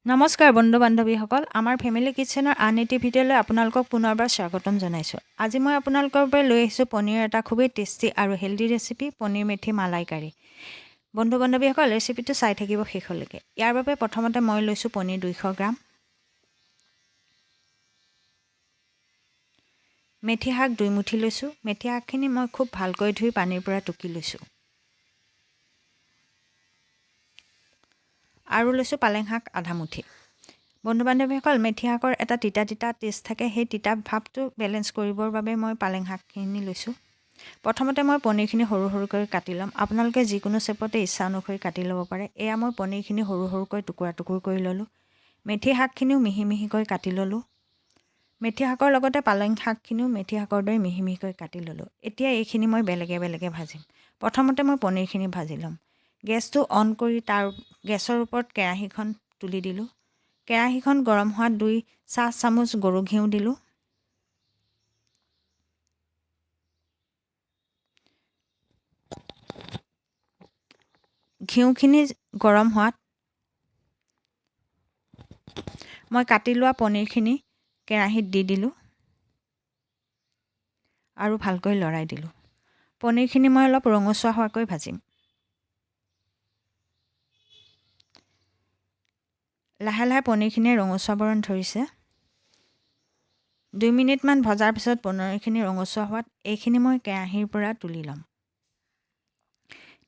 নমস্কাৰ বন্ধু বান্ধৱীসকল আমাৰ ফেমিলি কিটচেনৰ আন এটি ভিডিঅ'লৈ আপোনালোকক পুনৰবাৰ স্বাগতম জনাইছোঁ। আজি মই আপোনালোকৰ বাবে লৈ আহিছোঁ পনীৰ এটা খুবেই টেষ্টি আৰু হেল্ডি ৰেচিপি পনীৰ মেথি মালাই কাৰী। বন্ধু বান্ধৱীসকল ৰেচিপিটো চাই থাকিব শেষলৈকে। ইয়াৰ বাবে প্ৰথমতে মই লৈছোঁ পনীৰ 200 গ্ৰাম, মেথি শাক 2 মুঠি লৈছোঁ। মেথি শাকখিনি মই খুব ভালকৈ ধুই পানীৰ পৰা টুকি লৈছোঁ। আৰু লৈছোঁ পালেং শাক আধা মুঠি। বন্ধু বান্ধৱীসকল মেথি শাকৰ এটা তিতা তিতা টেষ্ট থাকে, সেই তিতা ভাৱটো বেলেঞ্চ কৰিবৰ বাবে মই পালেং শাকখিনি লৈছোঁ। প্ৰথমতে মই পনীৰখিনি সৰু সৰুকৈ কাটি ল'ম। আপোনালোকে যিকোনো শ্বেপতে ইচ্ছা অনুসৰি কাটি ল'ব পাৰে। এয়া মই পনীৰখিনি সৰু সৰুকৈ টুকুৰা টুকুৰ কৰি ল'লোঁ। মেথি শাকখিনিও মিহি মিহিকৈ কাটি ল'লোঁ। মেথি শাকৰ লগতে পালেং শাকখিনিও মেথি শাকৰ দৰে মিহি মিহিকৈ কাটি ল'লোঁ। এতিয়া এইখিনি মই বেলেগে বেলেগে ভাজিম। প্ৰথমতে মই পনীৰখিনি ভাজি ল'ম। গেছটো অন কৰি তাৰ গেছৰ ওপৰত কেৰাহীখন তুলি দিলোঁ। কেৰাহীখন গৰম হোৱাত 2 চাহ চামুচ গৰু ঘিউ দিলোঁ। ঘিউখিনি গৰম হোৱাত মই কাটি লোৱা পনীৰখিনি কেৰাহীত দি দিলোঁ আৰু ভালকৈ লৰাই দিলোঁ। পনীৰখিনি মই অলপ ৰঙচুৱা হোৱাকৈ ভাজিম। লাহে লাহে পনীৰখিনিয়ে ৰঙচুৱা বৰণ ধৰিছে। 2 মিনিটমান ভজাৰ পিছত পনীৰখিনি ৰঙচুৱা হোৱাত এইখিনি মই কেৰাহীৰ পৰা তুলি ল'ম।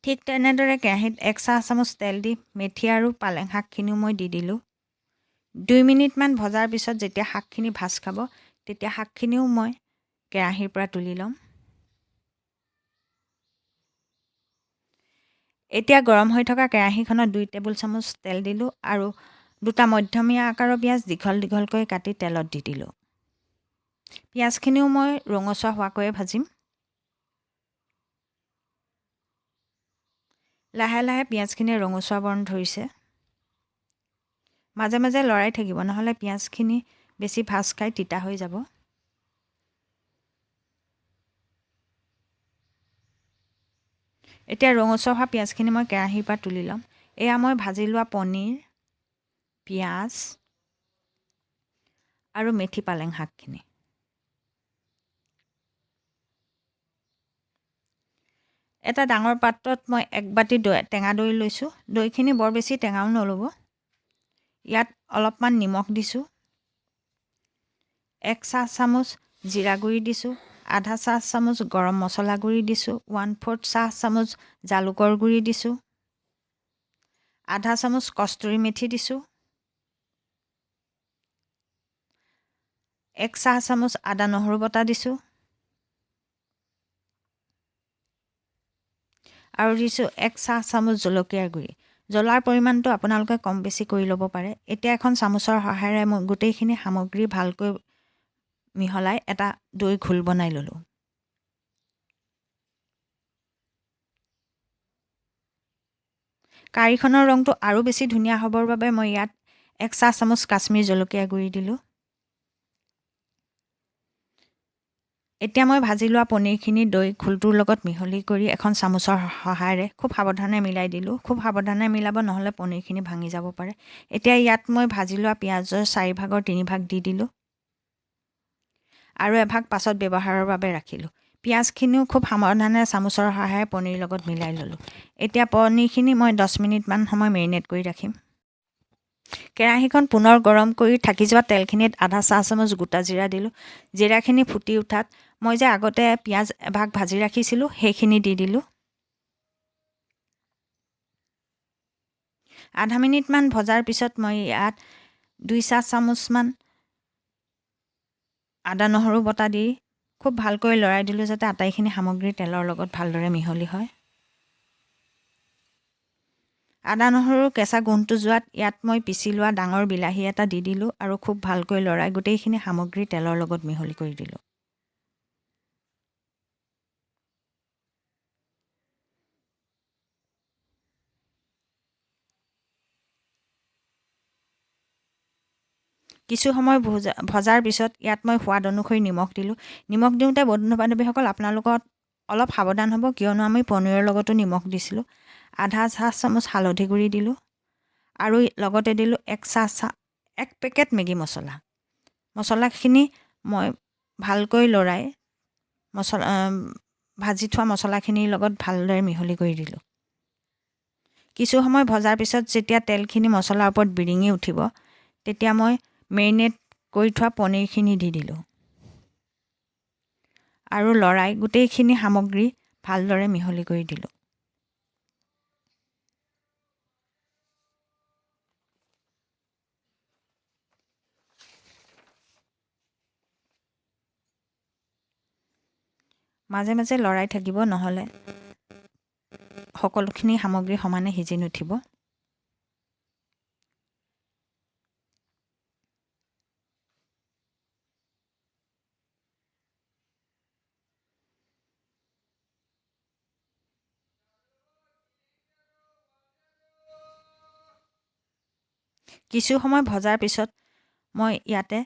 ঠিক তেনেদৰে কেৰাহীত 1 চাহ চামুচ তেল দি মেথি আৰু পালেং শাকখিনিও মই দি দিলোঁ। 2 মিনিটমান ভজাৰ পিছত যেতিয়া শাকখিনি ভাজ খাব তেতিয়া শাকখিনিও মই কেৰাহীৰ পৰা তুলি ল'ম। এতিয়া গৰম হৈ থকা কেৰাহীখনত 2 টেবুল চামুচ তেল দিলোঁ আৰু 2টা মধ্যমীয়া আকাৰৰ পিঁয়াজ দীঘল দীঘলকৈ কাটি তেলত দি দিলোঁ। পিঁয়াজখিনিও মই ৰঙচুৱা হোৱাকৈয়ে ভাজিম। লাহে লাহে পিঁয়াজখিনি ৰঙচুৱা বৰণ ধৰিছে। মাজে মাজে লৰাই থাকিব, নহ'লে পিঁয়াজখিনি বেছি ভাজ খাই তিতা হৈ যাব। এতিয়া ৰঙচুৱা হোৱা পিঁয়াজখিনি মই কেৰাহীৰ পৰা তুলি ল'ম। এয়া মই ভাজি লোৱা পনীৰ, পিঁয়াজ আৰু মেথি পালেং শাকখিনি। এটা ডাঙৰ পাত্ৰত মই 1 বাতি টেঙা দৈ লৈছোঁ। দৈখিনি বৰ বেছি টেঙাও নল'ব। ইয়াত অলপমান নিমখ দিছোঁ। 1 চাহ চামুচ জিৰা গুড়ি দিছোঁ। আধা চাহ চামুচ গৰম মছলা গুড়ি দিছোঁ। 1/4 চাহ চামুচ জালুকৰ গুড়ি দিছোঁ। আধা চামুচ কষ্টুৰি মেথি দিছোঁ। 1 চাহ চামুচ আদা নহৰু বটা দিছোঁ। আৰু দিছোঁ 1 চাহ চামুচ জলকীয়াৰ গুড়ি। জ্বলাৰ পৰিমাণটো আপোনালোকে কম বেছি কৰি ল'ব পাৰে। এতিয়া এখন চামুচৰ সহায়েৰে মই গোটেইখিনি সামগ্ৰী ভালকৈ মিহলাই এটা দৈ ঘোল বনাই ল'লোঁ। কাৰীখনৰ ৰংটো আৰু বেছি ধুনীয়া হ'বৰ বাবে মই ইয়াত 1 চাহ চামুচ কাশ্মীৰ জলকীয়া গুড়ি দিলোঁ। এতিয়া মই ভাজি লোৱা পনীৰখিনি দৈ ঘোলটোৰ লগত মিহলি কৰি এখন চামুচৰ সহায়েৰে খুব সাৱধানে মিলাই দিলোঁ। খুব সাৱধানে মিলাব, নহ'লে পনীৰখিনি ভাঙি যাব পাৰে। এতিয়া ইয়াত মই ভাজি লোৱা পিঁয়াজৰ 4 ভাগৰ 3 ভাগ দি দিলোঁ আৰু এভাগ পাছত ব্যৱহাৰৰ বাবে ৰাখিলোঁ। পিঁয়াজখিনিও খুব সাৱধানে চামুচৰ সহায়েৰে পনীৰ লগত মিলাই ল'লোঁ। এতিয়া পনীৰখিনি মই 10 মিনিটমান সময় মেৰিনেট কৰি ৰাখিম। কেৰাহীখন পুনৰ গৰম কৰি থাকি যোৱা তেলখিনিত আধা চাহ চামুচ গোটা জিৰা দিলোঁ। জিৰাখিনি ফুটি উঠাত মই যে আগতে পিঁয়াজ এভাগ ভাজি ৰাখিছিলোঁ সেইখিনি দি দিলোঁ। আধা মিনিটমান ভজাৰ পিছত মই ইয়াত 2 চাহ চামুচমান আদা নহৰু বটা দি খুব ভালকৈ লৰাই দিলোঁ, যাতে আটাইখিনি সামগ্ৰী তেলৰ লগত ভালদৰে মিহলি হয়। আদা নহৰুৰ কেঁচা গোন্ধটো যোৱাত ইয়াত মই পিচি লোৱা ডাঙৰ বিলাহী এটা দি দিলোঁ আৰু খুব ভালকৈ লৰাই গোটেইখিনি সামগ্ৰী তেলৰ লগত মিহলি কৰি দিলোঁ। কিছু সময় ভজাৰ পিছত ইয়াত মই সোৱাদ অনুসৰি নিমখ দিলোঁ। নিমখ দিওঁতে বন্ধু বান্ধৱীসকল আপোনালোকক অলপ সাৱধান হ'ব, কিয়নো আমি পনীৰৰ লগতো নিমখ দিছিলোঁ। আধা চাহ চামুচ হালধি গুড়ি দিলোঁ আৰু লগতে দিলোঁ এক পেকেট মেগী মছলা। মছলাখিনি মই ভালকৈ লৰাই ভাজি থোৱা মছলাখিনিৰ লগত ভালদৰে মিহলি কৰি দিলোঁ। কিছু সময় ভজাৰ পিছত যেতিয়া তেলখিনি মছলাৰ ওপৰত বিৰিঙি উঠিব, তেতিয়া মই মেৰিনেট কৰি থোৱা পনীৰখিনি দি দিলোঁ আৰু লৰাই গোটেইখিনি সামগ্ৰী ভালদৰে মিহলি কৰি দিলোঁ। মাজে মাজে লৰাই থাকিব, নহ'লে সকলোখিনি সামগ্ৰী সমানে সিজি নুঠিব। কিছু সময় ভজাৰ পিছত মই ইয়াতে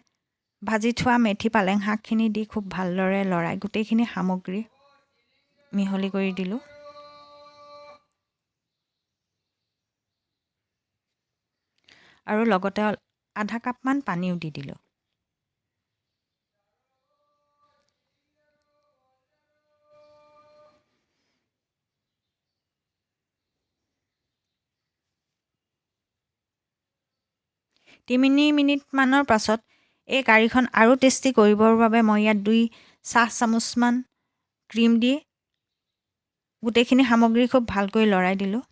ভাজি থোৱা মেথি পালেং শাকখিনি দি খুব ভালদৰে লৰাই গোটেইখিনি সামগ্ৰী মিহলি কৰি দিলোঁ আৰু লগতে আধা কাপমান পানীও দি দিলোঁ। তিনি মিনিটমানৰ পাছত এই কাৰীখন আৰু টেষ্টি কৰিবৰ বাবে মই ইয়াত 2 চাহ চামুচমান ক্ৰীম দি গোটেইখিনি সামগ্ৰী খুব ভালকৈ লৰাই দিলোঁ।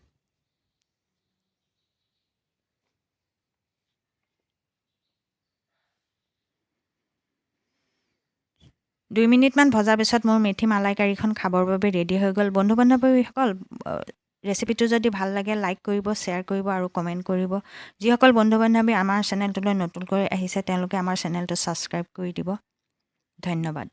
2 মিনিটমান ভজাৰ পিছত মোৰ মেথি মালাই কাৰীখন খাবৰ বাবে ৰেডি হৈ গ'ল। বন্ধু বান্ধৱীসকল, ৰেচিপিটো যদি ভাল লাগে লাইক কৰিব, শ্বেয়াৰ কৰিব আৰু কমেণ্ট কৰিব। যিসকল বন্ধু বান্ধৱী আমাৰ চেনেলটোলৈ নতুনকৈ আহিছে তেওঁলোকে আমাৰ চেনেলটো ছাবস্ক্ৰাইব কৰি দিব। ধন্যবাদ।